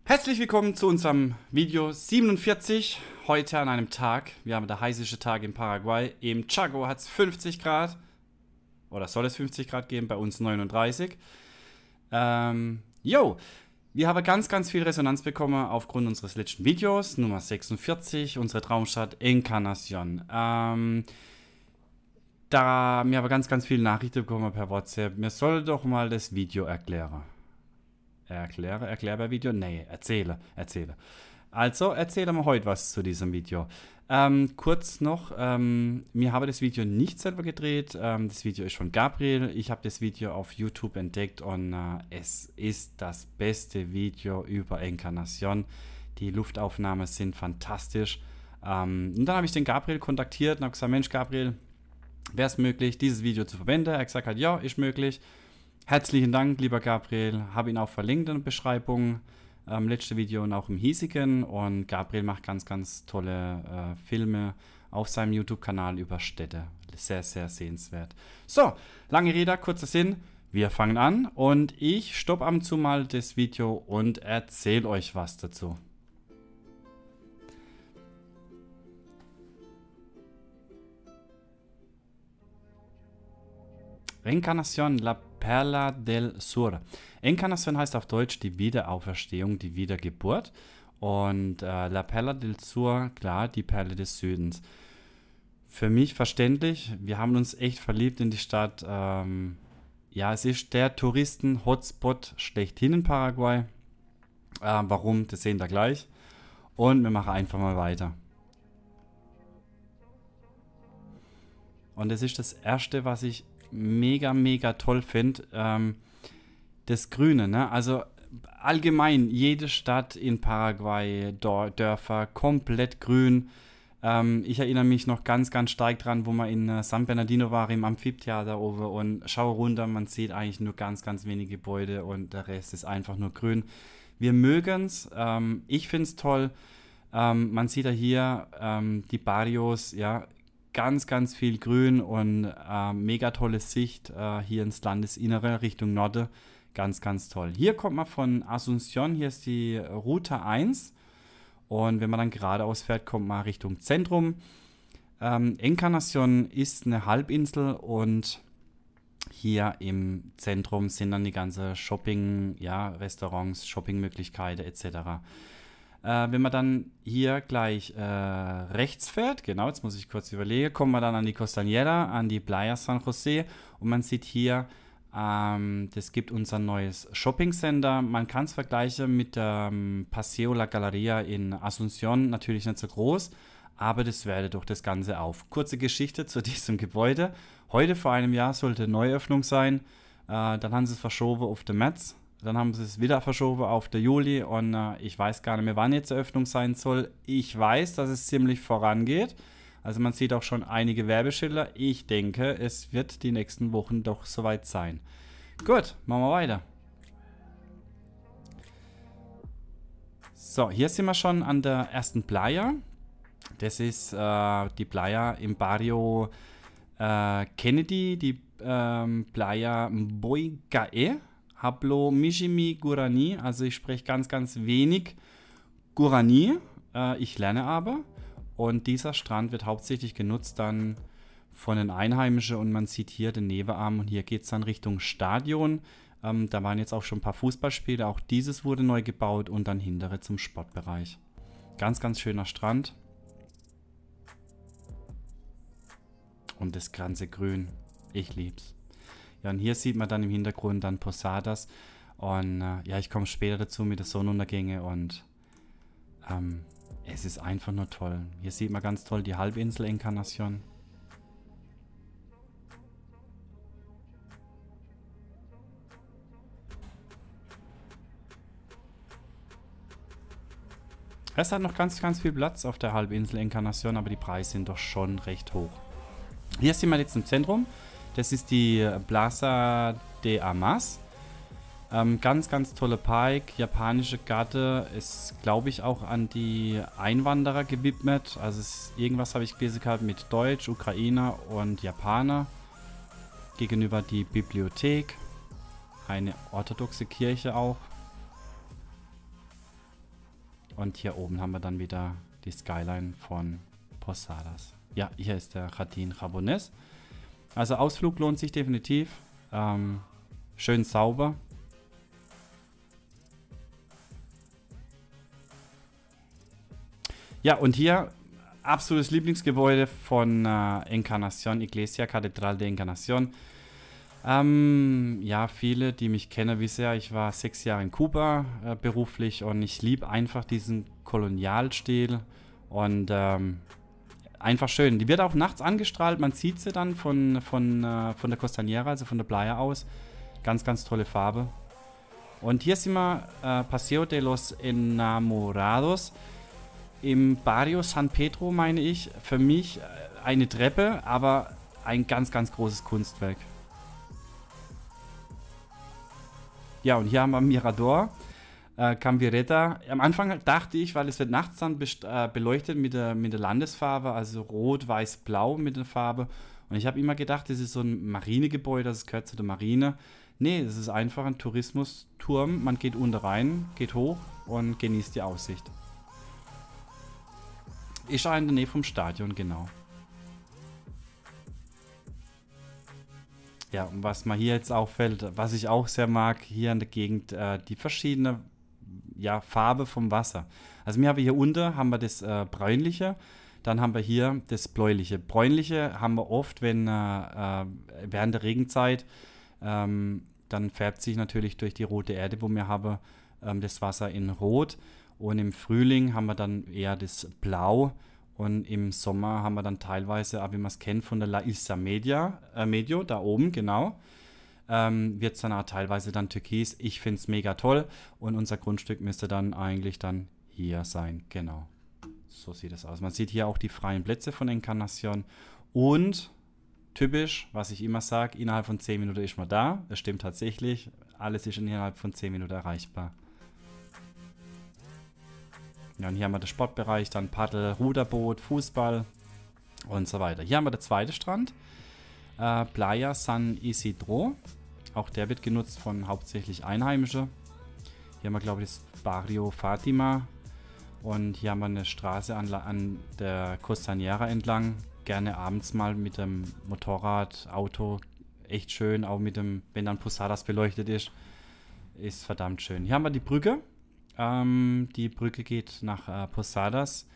Herzlich willkommen zu unserem Video 47. Heute an einem Tag, wir haben der heißeste Tag in Paraguay. Im Chaco hat es 50 Grad. Oder soll es 50 Grad geben, bei uns 39. Wir haben ganz viel Resonanz bekommen aufgrund unseres letzten Videos, Nummer 46, unsere Traumstadt Encarnación. Da wir haben ganz viele Nachrichten bekommen per WhatsApp. Mir soll doch mal das Video erklären. Erkläre Video? Nee, erzähle. Also, erzähle mal heute was zu diesem Video. Kurz noch, wir haben das Video nicht selber gedreht. Das Video ist von Gabriel. Ich habe das Video auf YouTube entdeckt und es ist das beste Video über Encarnación. Die Luftaufnahmen sind fantastisch. Und dann habe ich den Gabriel kontaktiert und habe gesagt, Mensch Gabriel, wäre es möglich, dieses Video zu verwenden? Er hat gesagt, ja, ist möglich. Herzlichen Dank, lieber Gabriel. Habe ihn auch verlinkt in der Beschreibung. Letzte Video und auch im hiesigen. Und Gabriel macht ganz tolle Filme auf seinem YouTube-Kanal über Städte. Sehr sehenswert. So, lange Rede, kurzer Sinn. Wir fangen an und ich stoppe ab und zu mal das Video und erzähle euch was dazu. Encarnación, la Perla del Sur. Encarnación heißt auf Deutsch die Wiederauferstehung, die Wiedergeburt. Und la Perla del Sur, klar, die Perle des Südens. Für mich verständlich, wir haben uns echt verliebt in die Stadt. Ja, es ist der Touristen-Hotspot schlechthin in Paraguay. Warum, das sehen wir gleich. Und wir machen einfach mal weiter. Und das ist das Erste, was ich mega toll finde, das Grüne, ne? Also allgemein jede Stadt in Paraguay, Dörfer, komplett grün. Ich erinnere mich noch ganz stark dran, wo man in San Bernardino war, im Amphitheater oben und schaue runter, man sieht eigentlich nur ganz wenige Gebäude und der Rest ist einfach nur grün. Wir mögen es, ich finde es toll. Man sieht ja hier die Barrios, ja, ganz viel Grün und mega tolle Sicht hier ins Landesinnere Richtung Norden. Ganz toll. Hier kommt man von Asunción, hier ist die Route 1 und wenn man dann geradeaus fährt, kommt man Richtung Zentrum. Encarnación ist eine Halbinsel und hier im Zentrum sind dann die ganzen Shopping, ja, Restaurants, Shoppingmöglichkeiten etc. Wenn man dann hier gleich rechts fährt, genau, jetzt muss ich kurz überlegen, kommt man dann an die Costanera, an die Playa San José und man sieht hier, das gibt unser neues Shopping Center. Man kann es vergleichen mit Paseo La Galeria in Asunción, natürlich nicht so groß, aber das wertet doch das Ganze auf. Kurze Geschichte zu diesem Gebäude. Heute vor einem Jahr sollte Neuöffnung sein, dann haben sie es verschoben auf den März. Dann haben sie es wieder verschoben auf den Juli und ich weiß gar nicht mehr, wann jetzt Eröffnung sein soll. Ich weiß, dass es ziemlich vorangeht. Also man sieht auch schon einige Werbeschilder. Ich denke, es wird die nächsten Wochen doch soweit sein. Gut, machen wir weiter. So, hier sind wir schon an der ersten Playa. Das ist die Playa im Barrio Kennedy, die Playa Boicaé. Hablo Mijimi Guarani, also ich spreche ganz wenig Guarani, ich lerne aber. Und dieser Strand wird hauptsächlich genutzt dann von den Einheimischen und man sieht hier den Nebenarm und hier geht es dann Richtung Stadion. Da waren jetzt auch schon ein paar Fußballspiele, auch dieses wurde neu gebaut und dann hintere zum Sportbereich. Ganz schöner Strand. Und das ganze Grün, ich lieb's. Ja, und hier sieht man dann im Hintergrund dann Posadas und ja, ich komme später dazu mit der Sonnenuntergänge und es ist einfach nur toll. Hier sieht man ganz toll die Halbinsel Encarnación. Es hat noch ganz viel Platz auf der Halbinsel Encarnación, aber die Preise sind doch schon recht hoch. Hier sind wir jetzt im Zentrum. Das ist die Plaza de Armas. Ganz tolle Park, japanische Gatte, ist glaube ich auch an die Einwanderer gewidmet. Also irgendwas habe ich gelesen gehabt mit Deutsch, Ukrainer und Japaner. Gegenüber die Bibliothek, eine orthodoxe Kirche auch. Und hier oben haben wir dann wieder die Skyline von Posadas. Ja, hier ist der Jardín Japonés. Also Ausflug lohnt sich definitiv. Schön sauber. Ja, und hier absolutes Lieblingsgebäude von Encarnación, Iglesia Catedral de Encarnación. Ja, viele, die mich kennen, wissen ja, ich war 6 Jahre in Kuba beruflich und ich liebe einfach diesen Kolonialstil und einfach schön. Die wird auch nachts angestrahlt, man sieht sie dann von der Costanera, also von der Playa aus. Ganz, ganz tolle Farbe. Und hier sind wir Paseo de los Enamorados im Barrio San Pedro, meine ich. Für mich eine Treppe, aber ein ganz, ganz großes Kunstwerk. Ja, und hier haben wir Mirador, Camvireta. Am Anfang dachte ich, weil es wird nachts dann beleuchtet mit der Landesfarbe, also rot, weiß, blau mit der Farbe. Und ich habe immer gedacht, das ist so ein Marinegebäude, das gehört zu der Marine. Nee, das ist einfach ein Tourismusturm. Man geht unten rein, geht hoch und genießt die Aussicht. Ist auch in der Nähe vom Stadion, genau. Ja, und was mir hier jetzt auffällt, was ich auch sehr mag, hier in der Gegend, die verschiedene Farbe vom Wasser. Also wir haben hier unten haben wir das bräunliche, dann haben wir hier das bläuliche. Bräunliche haben wir oft, wenn während der Regenzeit, dann färbt sich natürlich durch die rote Erde, wo wir haben, das Wasser in Rot. Und im Frühling haben wir dann eher das Blau. Und im Sommer haben wir dann teilweise, wie man es kennt, von der La Isla Medio, da oben, genau, wird es dann auch teilweise dann türkis. Ich finde es mega toll. Und unser Grundstück müsste dann eigentlich dann hier sein, genau. So sieht es aus. Man sieht hier auch die freien Plätze von Encarnación. Und typisch, was ich immer sage, innerhalb von 10 Minuten ist man da. Das stimmt tatsächlich. Alles ist innerhalb von 10 Minuten erreichbar. Ja, und hier haben wir den Sportbereich, dann Paddel, Ruderboot, Fußball und so weiter. Hier haben wir den zweiten Strand, Playa San Isidro. Auch der wird genutzt von hauptsächlich Einheimischen. Hier haben wir, glaube ich, das Barrio Fatima. Und hier haben wir eine Straße an der Costanera entlang. Gerne abends mal mit dem Motorrad, Auto. Echt schön, auch mit dem, wenn dann Posadas beleuchtet ist. Ist verdammt schön. Hier haben wir die Brücke. Die Brücke geht nach Posadas.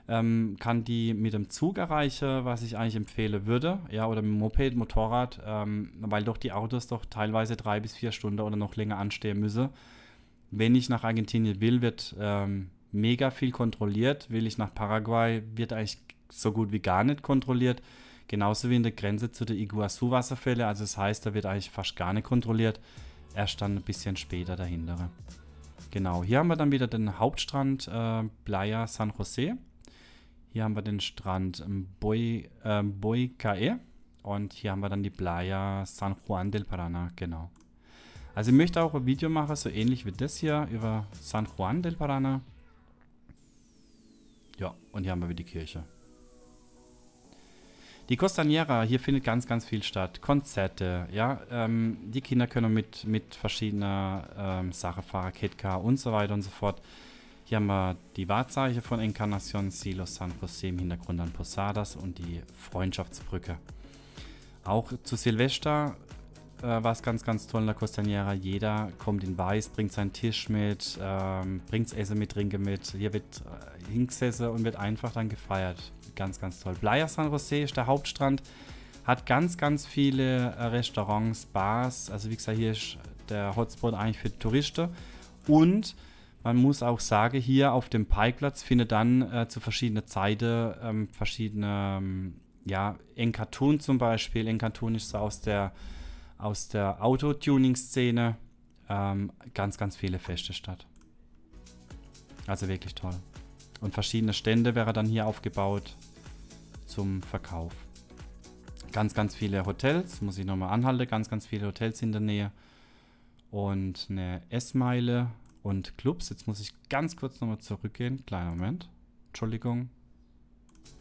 Kann die mit dem Zug erreichen, was ich eigentlich empfehlen würde. Ja, oder mit dem Moped, Motorrad, weil doch die Autos doch teilweise 3 bis 4 Stunden oder noch länger anstehen müssen. Wenn ich nach Argentinien will, wird mega viel kontrolliert. Will ich nach Paraguay, wird eigentlich so gut wie gar nicht kontrolliert. Genauso wie in der Grenze zu der Iguazu-Wasserfälle. Also das heißt, da wird eigentlich fast gar nicht kontrolliert. Erst dann ein bisschen später dahinter. Genau, hier haben wir dann wieder den Hauptstrand Playa San José. Hier haben wir den Strand Boicaé und hier haben wir dann die Playa San Juan del Paraná, genau. Also ich möchte auch ein Video machen, so ähnlich wie das hier, über San Juan del Paraná. Ja, und hier haben wir wieder die Kirche. Die Costanera, hier findet ganz, ganz viel statt. Konzerte, ja. Die Kinder können mit verschiedenen Sachen fahren, Kitcar und so weiter und so fort. Hier haben wir die Wahrzeichen von Encarnación Silo San José im Hintergrund an Posadas und die Freundschaftsbrücke. Auch zu Silvester war es ganz, ganz toll in der Costanera. Jeder kommt in weiß, bringt seinen Tisch mit, bringt das Essen mit, Trinken mit. Hier wird hingesessen und wird einfach dann gefeiert. Ganz, ganz toll. Playa San José ist der Hauptstrand. Hat ganz, ganz viele Restaurants, Bars. Also wie gesagt, hier ist der Hotspot eigentlich für Touristen. Und man muss auch sagen, hier auf dem Parkplatz findet dann zu verschiedenen Zeiten verschiedene, Encartun zum Beispiel. Encartun ist so aus der Autotuning-Szene ganz, ganz viele Feste statt. Also wirklich toll. Und verschiedene Stände wäre dann hier aufgebaut zum Verkauf. Ganz, ganz viele Hotels, muss ich nochmal anhalten, ganz, ganz viele Hotels in der Nähe. Und eine Essmeile und Clubs. Jetzt muss ich ganz kurz nochmal zurückgehen. Kleiner Moment. Entschuldigung.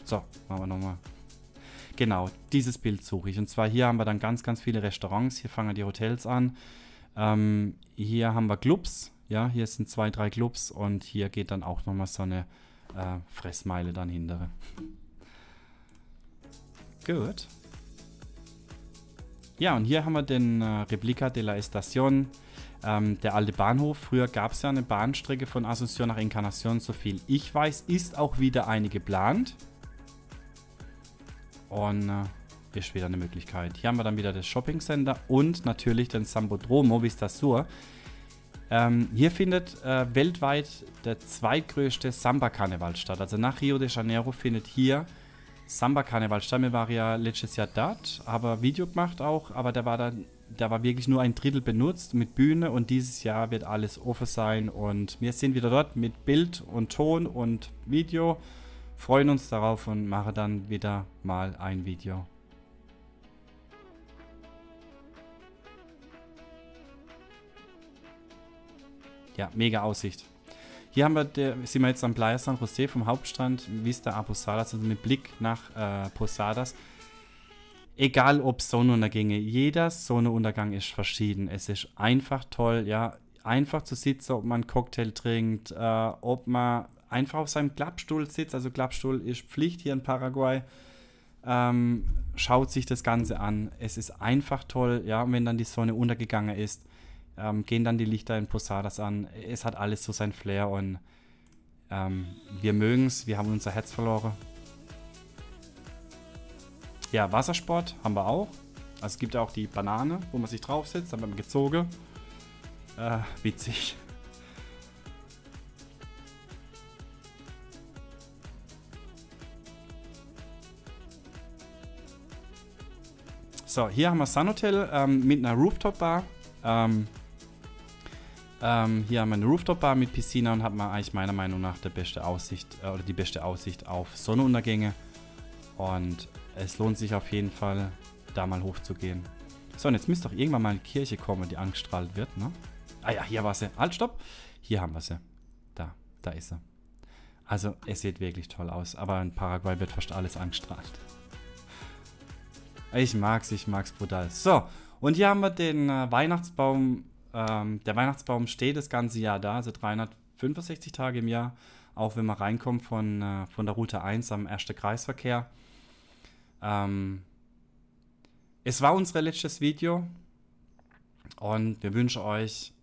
So, machen wir nochmal. Genau, dieses Bild suche ich. Und zwar hier haben wir dann ganz, ganz viele Restaurants. Hier fangen die Hotels an. Hier haben wir Clubs. Ja, hier sind 2, 3 Clubs und hier geht dann auch nochmal so eine Fressmeile dann hintere. Gut. Ja, und hier haben wir den Replica de la Estación, der alte Bahnhof. Früher gab es ja eine Bahnstrecke von Asunción nach Encarnación, so viel ich weiß, ist auch wieder eine geplant. Und ist wieder eine Möglichkeit. Hier haben wir dann wieder das Shopping Center und natürlich den Sambódromo Vista Sur. Hier findet weltweit der zweitgrößte Samba-Karneval statt. Also nach Rio de Janeiro findet hier Samba-Karneval statt. Wir waren ja letztes Jahr dort, haben Video gemacht auch, aber da war wirklich nur ein Drittel benutzt mit Bühne und dieses Jahr wird alles offen sein und wir sind wieder dort mit Bild und Ton und Video, freuen uns darauf und machen dann wieder mal ein Video. Ja, mega Aussicht. Hier haben wir sind wir jetzt am Playa San José vom Hauptstrand, Vista a Posadas, also mit Blick nach Posadas. Egal ob Sonnenuntergänge, jeder Sonnenuntergang ist verschieden. Es ist einfach toll, ja, einfach zu sitzen, ob man einen Cocktail trinkt, ob man einfach auf seinem Klappstuhl sitzt. Also Klappstuhl ist Pflicht hier in Paraguay. Schaut sich das Ganze an. Es ist einfach toll, ja, und wenn dann die Sonne untergegangen ist, gehen dann die Lichter in Posadas an. Es hat alles so sein Flair und wir mögen es. Wir haben unser Herz verloren. Ja, Wassersport haben wir auch. Also es gibt auch die Banane, wo man sich drauf sitzt. Dann wird man gezogen. Witzig. So, hier haben wir Sun Hotel mit einer Rooftop-Bar. Hier haben wir eine Rooftop-Bar mit Piscina und hat man eigentlich meiner Meinung nach die beste Aussicht auf Sonnenuntergänge. Und es lohnt sich auf jeden Fall, da mal hochzugehen. So, und jetzt müsste doch irgendwann mal eine Kirche kommen, die angestrahlt wird, ne? Ah ja, hier war sie. Halt, stopp! Hier haben wir sie. Da ist sie. Also, es sieht wirklich toll aus. Aber in Paraguay wird fast alles angestrahlt. Ich mag's brutal. So, und hier haben wir den Weihnachtsbaum. Der Weihnachtsbaum steht das ganze Jahr da, also 365 Tage im Jahr, auch wenn man reinkommt von der Route 1 am 1. Kreisverkehr. Es war unser letztes Video und wir wünschen euch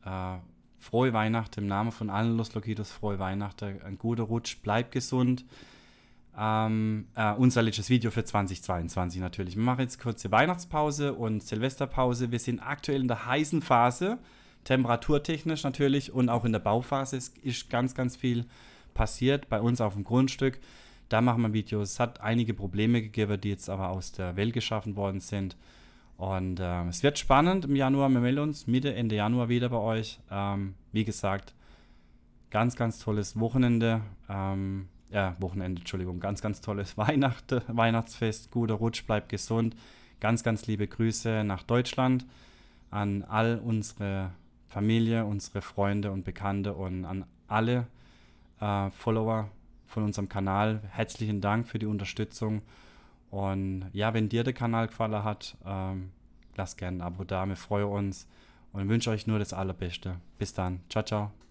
frohe Weihnachten im Namen von allen Los Loquitos, frohe Weihnachten, ein guter Rutsch, bleibt gesund. Unser letztes Video für 2022 natürlich. Wir machen jetzt kurze Weihnachtspause und Silvesterpause. Wir sind aktuell in der heißen Phase, temperaturtechnisch natürlich und auch in der Bauphase. Es ist ganz, ganz viel passiert bei uns auf dem Grundstück. Da machen wir Videos. Es hat einige Probleme gegeben, die jetzt aber aus der Welt geschaffen worden sind. Und es wird spannend im Januar. Wir melden uns Mitte, Ende Januar wieder bei euch. Wie gesagt, ganz, ganz tolles Wochenende. Entschuldigung, ganz, ganz tolles Weihnachtsfest, guter Rutsch, bleibt gesund. Ganz, ganz liebe Grüße nach Deutschland an all unsere Familie, unsere Freunde und Bekannte und an alle Follower von unserem Kanal. Herzlichen Dank für die Unterstützung und ja, wenn dir der Kanal gefallen hat, lasst gerne ein Abo da, wir freuen uns und wünsche euch nur das Allerbeste. Bis dann, ciao, ciao.